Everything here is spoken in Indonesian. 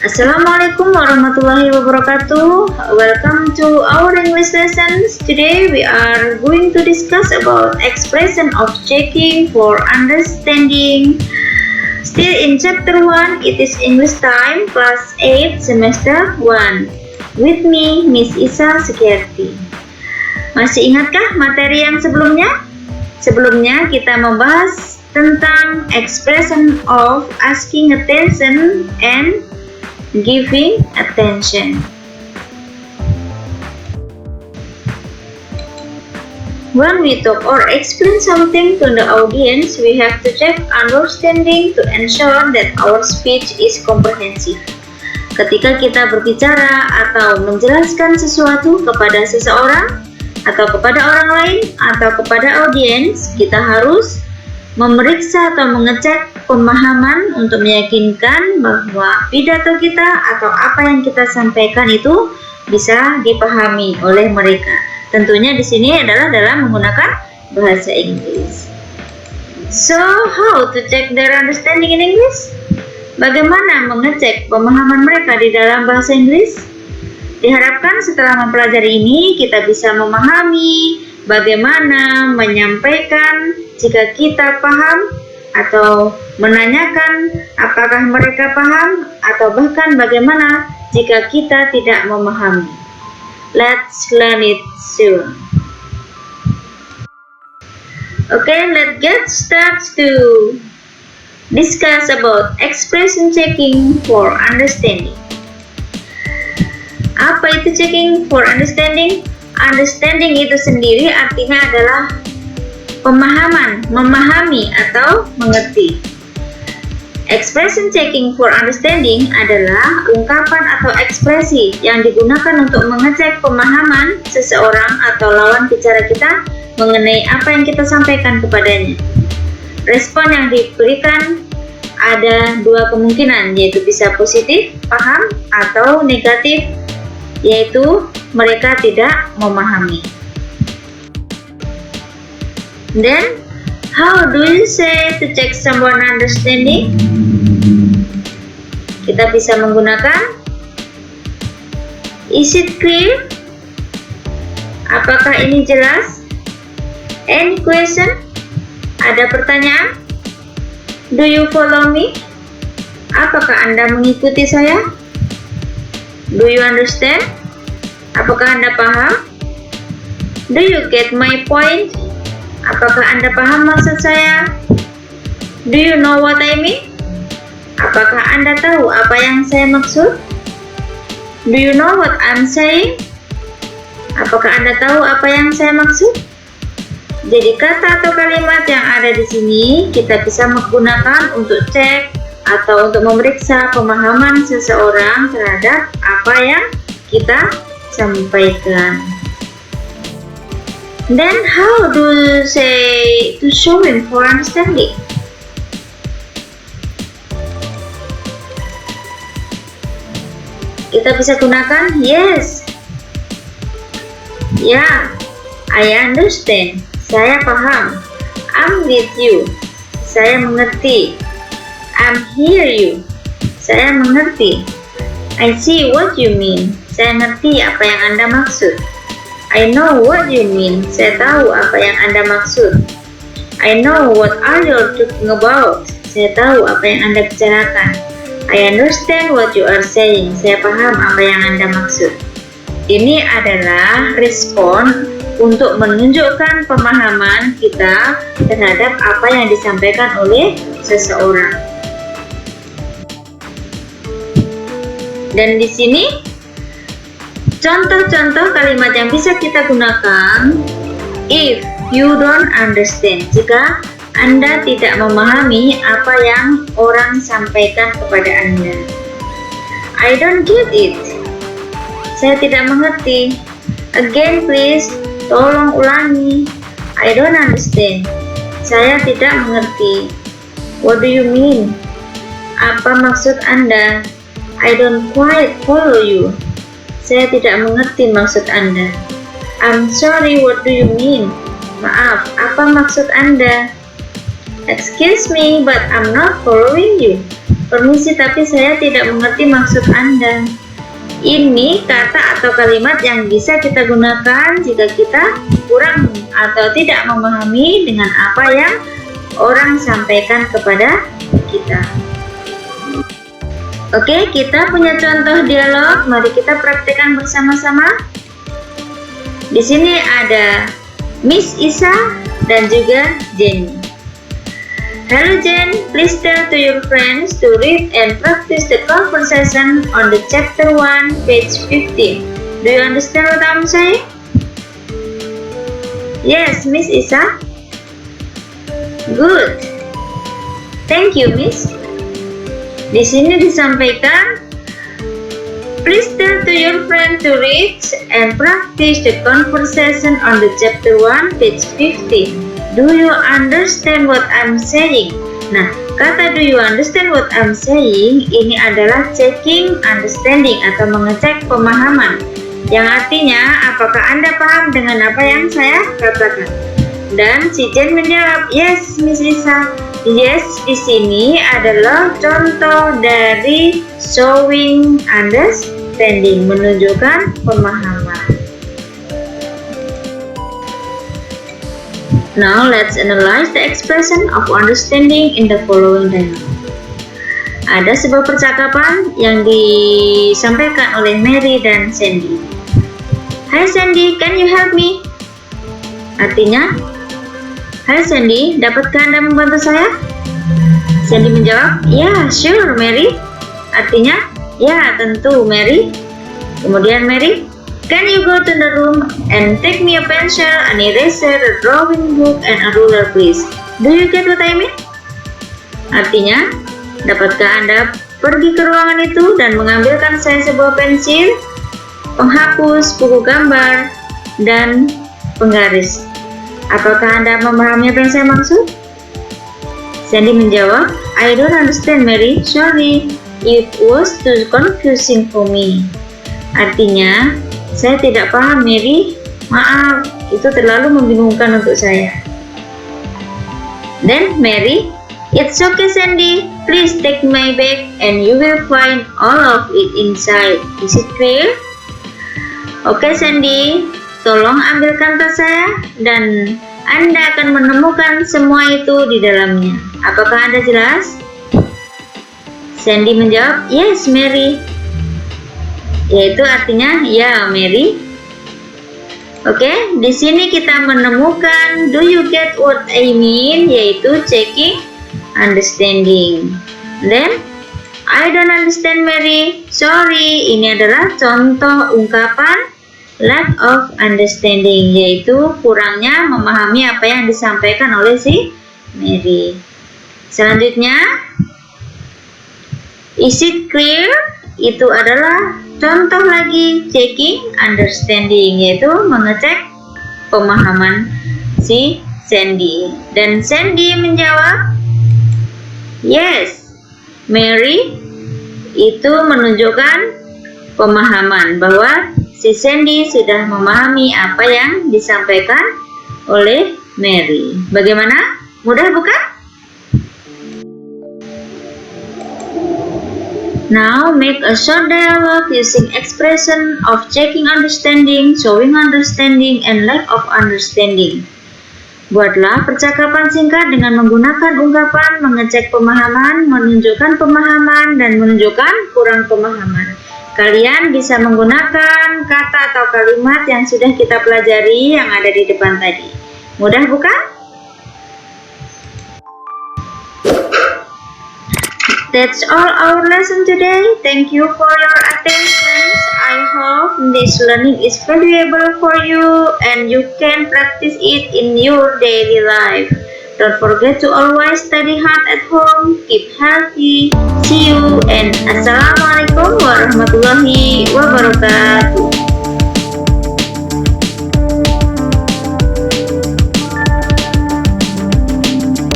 Assalamualaikum warahmatullahi wabarakatuh. Welcome to our English lessons. Today we are going to discuss about expression of checking for understanding. Still in chapter 1, it is English time, class 8, semester 1. With me, Miss Isa Sekirti. Masih ingatkah materi yang sebelumnya? Sebelumnya kita membahas tentang expression of asking attention and giving attention. When we talk or explain something to the audience, we have to check understanding to ensure that our speech is comprehensive. Ketika kita berbicara atau menjelaskan sesuatu kepada seseorang atau kepada orang lain atau kepada audiens, kita harus memeriksa atau mengecek pemahaman untuk meyakinkan bahwa pidato kita atau apa yang kita sampaikan itu bisa dipahami oleh mereka. Tentunya di sini adalah dalam menggunakan bahasa Inggris. So, how to check their understanding in English? Bagaimana mengecek pemahaman mereka di dalam bahasa Inggris? Diharapkan setelah mempelajari ini kita bisa memahami bagaimana menyampaikan jika kita paham atau menanyakan apakah mereka paham atau bahkan bagaimana jika kita tidak memahami. Let's learn it soon. Okay, let's get started to discuss about expression checking for understanding. Apa itu checking for understanding? Understanding itu sendiri artinya adalah pemahaman, memahami atau mengerti. Expression checking for understanding adalah ungkapan atau ekspresi yang digunakan untuk mengecek pemahaman seseorang atau lawan bicara kita mengenai apa yang kita sampaikan kepadanya. Respon yang diberikan ada dua kemungkinan, yaitu bisa positif, paham, atau negatif, yaitu mereka tidak memahami. Then, how do you say to check someone understanding? Kita bisa menggunakan is it clear? Apakah ini jelas? Any question? Ada pertanyaan? Do you follow me? Apakah Anda mengikuti saya? Do you understand? Apakah Anda paham? Do you get my point? Apakah Anda paham maksud saya? Do you know what I mean? Apakah Anda tahu apa yang saya maksud? Do you know what I'm saying? Apakah Anda tahu apa yang saya maksud? Jadi kata atau kalimat yang ada di sini kita bisa menggunakan untuk cek atau untuk memeriksa pemahaman seseorang terhadap apa yang kita sampaikan. Then how do you say to show him for understanding? Kita bisa gunakan yes. Yeah, I understand. Saya paham. I'm with you. Saya mengerti. I'm hear you. Saya mengerti. I see what you mean. Saya ngerti apa yang Anda maksud. I know what you mean. Saya tahu apa yang Anda maksud. I know what are you talking about. Saya tahu apa yang Anda bicarakan. I understand what you are saying. Saya paham apa yang Anda maksud. Ini adalah respon untuk menunjukkan pemahaman kita terhadap apa yang disampaikan oleh seseorang. Dan di sini contoh-contoh kalimat yang bisa kita gunakan. If you don't understand, jika Anda tidak memahami apa yang orang sampaikan kepada Anda. I don't get it. Saya tidak mengerti. Again please, tolong ulangi. I don't understand. Saya tidak mengerti. What do you mean? Apa maksud Anda? I don't quite follow you. Saya tidak mengerti maksud Anda. I'm sorry, what do you mean? Maaf, apa maksud Anda? Excuse me, but I'm not following you. Permisi, tapi saya tidak mengerti maksud Anda. Ini kata atau kalimat yang bisa kita gunakan jika kita kurang atau tidak memahami dengan apa yang orang sampaikan kepada kita. Oke, kita punya contoh dialog. Mari kita praktekkan bersama-sama. Di sini ada Miss Isa dan juga Jenny. Hello Jen, please tell to your friends to read and practice the conversation on the chapter 1, page 15. Do you understand what I'm saying? Yes, Miss Isa. Good. Thank you, Miss. Di sini disampaikan, please tell to your friend to read and practice the conversation on the chapter 1, page 15. Do you understand what I'm saying? Nah, kata do you understand what I'm saying ini adalah checking understanding atau mengecek pemahaman, yang artinya apakah Anda paham dengan apa yang saya katakan? Dan si Jen menjawab, yes, Miss Isa. Yes, di sini adalah contoh dari showing understanding, menunjukkan pemahaman. Now let's analyze the expression of understanding in the following dialogue. Ada sebuah percakapan yang disampaikan oleh Mary dan Sandy. Hi Sandy, can you help me? Artinya, Hai Sandy, dapatkah Anda membantu saya? Sandy menjawab, ya, sure Mary. Artinya, ya tentu Mary. Kemudian Mary, can you go to the room and take me a pencil, an eraser, a drawing book, and a ruler please? Do you get what I mean? Artinya, dapatkah Anda pergi ke ruangan itu dan mengambilkan saya sebuah pensil, penghapus, buku gambar, dan penggaris? Apakah Anda memahami apa yang saya maksud? Sandy menjawab, I don't understand Mary, sorry, it was too confusing for me. Artinya, saya tidak paham Mary, maaf, itu terlalu membingungkan untuk saya. Then Mary, it's okay Sandy, please take my bag and you will find all of it inside. Is it clear? Oke Sandy, tolong ambilkan tas saya dan Anda akan menemukan semua itu di dalamnya. Apakah Anda jelas? Sandy menjawab, yes Mary. Yaitu artinya ya Mary. Oke, di sini kita menemukan do you get what I mean, yaitu checking understanding. Then I don't understand Mary, sorry. Ini adalah contoh ungkapan lack of understanding, yaitu kurangnya memahami apa yang disampaikan oleh si Mary. Selanjutnya, is it clear? Itu adalah contoh lagi checking understanding, yaitu mengecek pemahaman si Sandy. Dan Sandy menjawab, yes, Mary. Itu menunjukkan pemahaman bahwa si Sandy sudah memahami apa yang disampaikan oleh Mary. Bagaimana? Mudah bukan? Now make a short dialogue using expression of checking understanding, showing understanding, and lack of understanding. Buatlah percakapan singkat dengan menggunakan ungkapan mengecek pemahaman, menunjukkan pemahaman, dan menunjukkan kurang pemahaman. Kalian bisa menggunakan kata atau kalimat yang sudah kita pelajari yang ada di depan tadi. Mudah bukan? That's all our lesson today. Thank you for your attention. I hope this learning is valuable for you and you can practice it in your daily life. Don't forget to always study hard at home. Keep healthy. See you and Assalamualaikum warahmatullahi wabarakatuh.